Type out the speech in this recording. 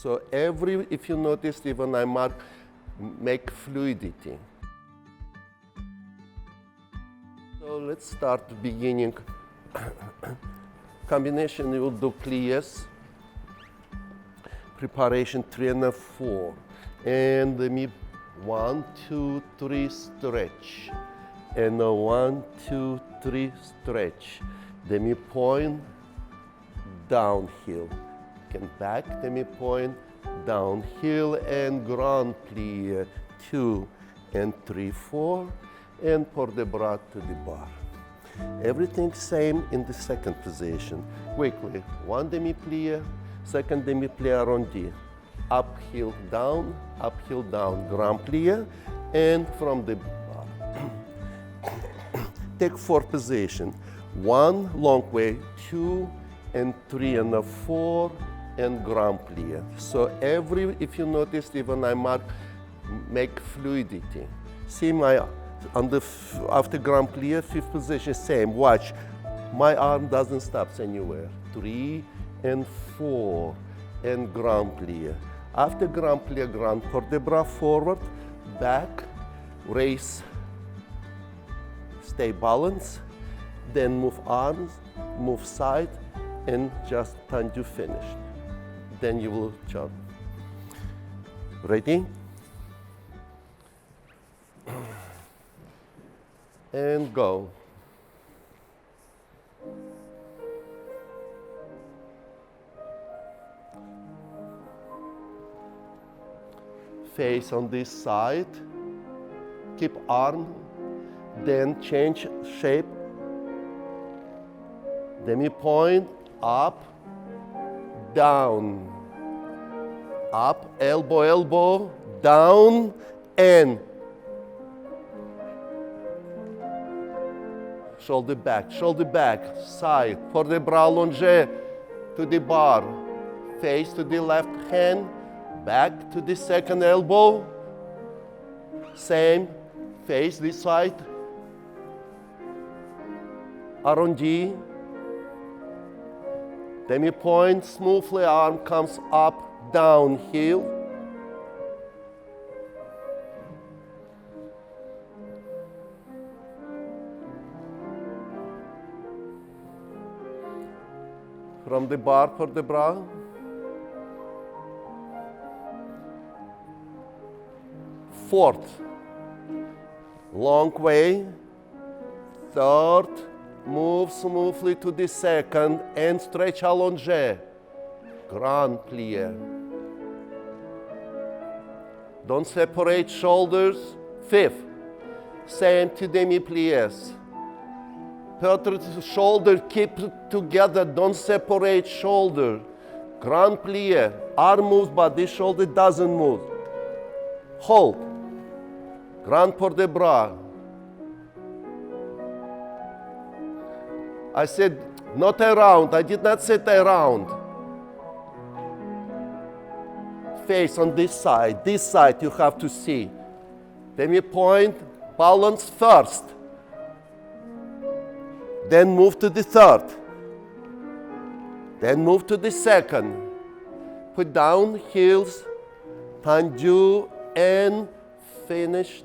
So if you noticed, even I make fluidity. So let's start beginning. Combination, you will do pliés. Preparation 3 and 4. And let me 1, 2, 3 stretch. And 1, 2, 3 stretch. Demi point downhill. Can back, demi point downhill and grand plie 2 and 3, 4 and port de bras to the bar. Everything same in the second position. Quickly, 1 demi plie, second demi plie arrondi. Uphill down, grand plie and from the bar. Take 4 position. 1 long way, 2 and 3 and 4 and grand plie. So if you noticed, even I make fluidity. See after grand plie, 5th position, same. Watch, my arm doesn't stop anywhere. 3 and 4 and grand plie. After grand plie, grand port de bras forward, back, raise, stay balanced. Then move arms, move side, and just tendu finished. Then you will jump. Ready? And go. Face on this side. Keep arm. Then change shape. Demi point, up, down, up, elbow, elbow, down, and shoulder back, side, port de bras allongé to the bar, face to the left hand, back to the second elbow, same, face this side, arrondi. Demi point, smoothly, arm comes up, downhill. From the bar, port de bras. Fourth, long way. Third, move smoothly to the second and stretch allongé. Grand plie. Don't separate shoulders. 5th, same 2 demi pliés. Third, shoulder keep together, don't separate shoulder. Grand plie. Arm moves, but this shoulder doesn't move. Hold. Grand port de bras. I said not around, I did not say around. Face on this side you have to see. Demi point, balance first. Then move to the third. Then move to the second. Put down heels, tendu, and finish